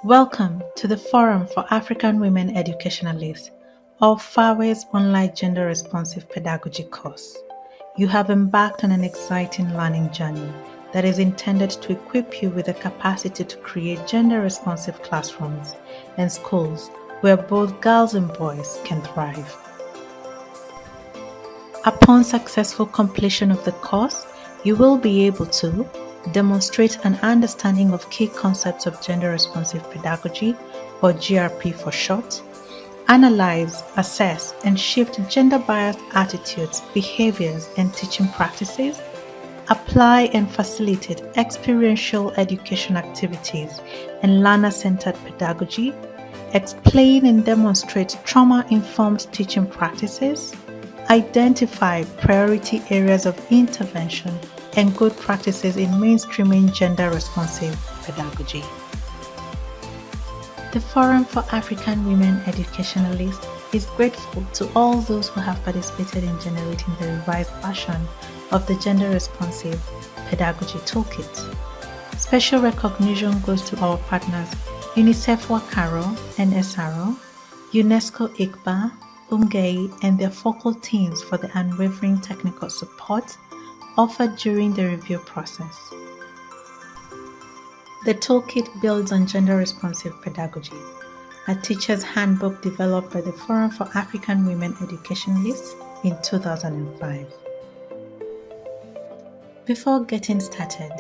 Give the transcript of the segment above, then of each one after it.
Welcome to the Forum for African Women Educationalists, or FAWE's online gender responsive pedagogy course. You have embarked on an exciting learning journey that is intended to equip you with the capacity to create gender responsive classrooms and schools where both girls and boys can thrive. Upon successful completion of the course, you will be able to demonstrate an understanding of key concepts of gender responsive pedagogy, or GRP for short, analyze, assess, and shift gender biased attitudes, behaviors, and teaching practices, apply and facilitate experiential education activities and learner centered pedagogy, explain and demonstrate trauma informed teaching practices, identify priority areas of intervention and good practices in mainstreaming gender responsive pedagogy. The Forum for African Women Educationalists is grateful to all those who have participated in generating the revised version of the Gender Responsive Pedagogy Toolkit. Special recognition goes to our partners UNICEF Wakaro and SRO, UNESCO ICBA, UNGEI, and their focal teams for the unwavering technical support offered during the review process. The toolkit builds on gender responsive pedagogy, a teacher's handbook developed by the Forum for African Women Educationalists in 2005. Before getting started,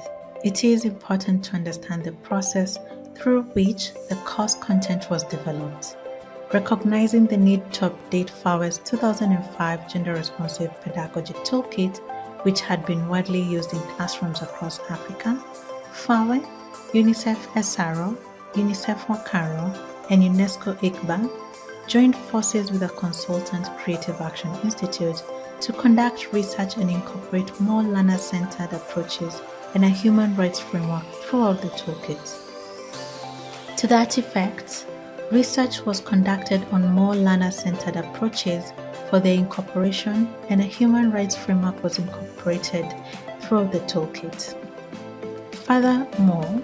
it is important to understand the process through which the course content was developed. Recognizing the need to update FAWE's 2005 Gender Responsive Pedagogy Toolkit, which had been widely used in classrooms across Africa, FAWE, UNICEF SRO, UNICEF Wakaro, and UNESCO ICBA joined forces with a consultant, Creative Action Institute, to conduct research and incorporate more learner-centered approaches and a human rights framework throughout the toolkit. To that effect, research was conducted on more learner-centered approaches for their incorporation, and a human rights framework was incorporated throughout the toolkit. Furthermore,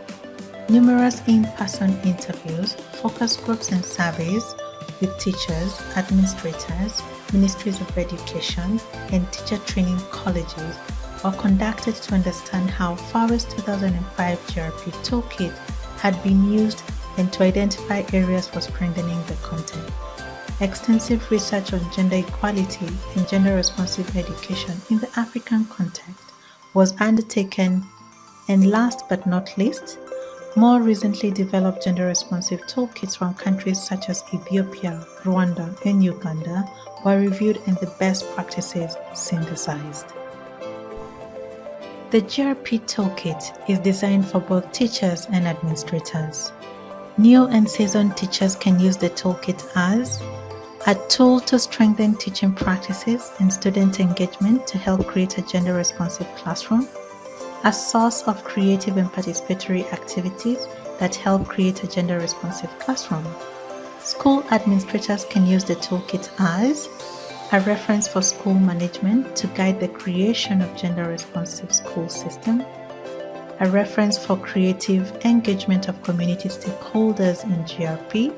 numerous in-person interviews, focus groups, and surveys with teachers, administrators, ministries of education, and teacher training colleges were conducted to understand how FAWE's 2005 GRP toolkit had been used and to identify areas for strengthening the content. Extensive research on gender equality and gender responsive education in the African context was undertaken, and last but not least, more recently developed gender responsive toolkits from countries such as Ethiopia, Rwanda, and Uganda were reviewed and the best practices synthesized. The GRP toolkit is designed for both teachers and administrators. New and seasoned teachers can use the toolkit as a tool to strengthen teaching practices and student engagement to help create a gender responsive classroom, a source of creative and participatory activities that help create a gender responsive classroom. School administrators can use the toolkit as a reference for school management to guide the creation of gender responsive school system, a reference for creative engagement of community stakeholders in GRP,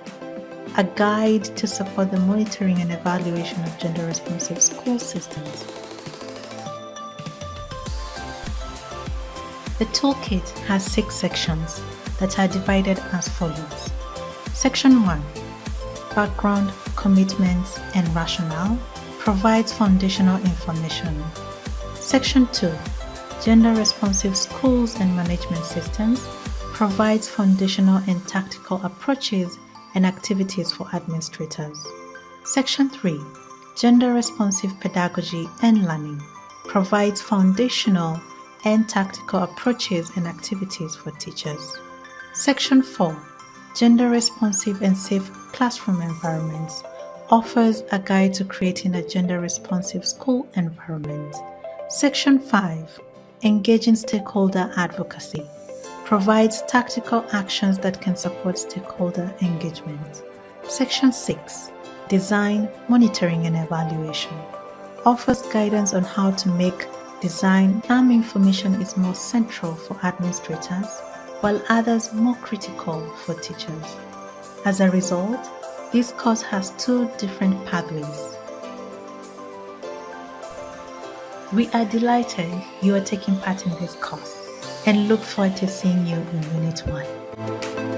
a guide to support the monitoring and evaluation of gender responsive school systems. The toolkit has 6 sections that are divided as follows. Section 1, Background, Commitments, and Rationale, provides foundational information. Section 2, Gender Responsive Schools and Management Systems, provides foundational and tactical approaches and activities for administrators. Section 3, Gender Responsive Pedagogy and Learning, provides foundational and tactical approaches and activities for teachers. Section 4, Gender Responsive and Safe Classroom Environments, offers a guide to creating a gender responsive school environment. Section 5, Engaging Stakeholder Advocacy, provides tactical actions that can support stakeholder engagement. Section 6, Design, Monitoring and Evaluation, offers guidance on how to make design. Information is more central for administrators while others more critical for teachers. As a result, this course has two different pathways. We are delighted you are taking part in this course and look forward to seeing you in Unit 1.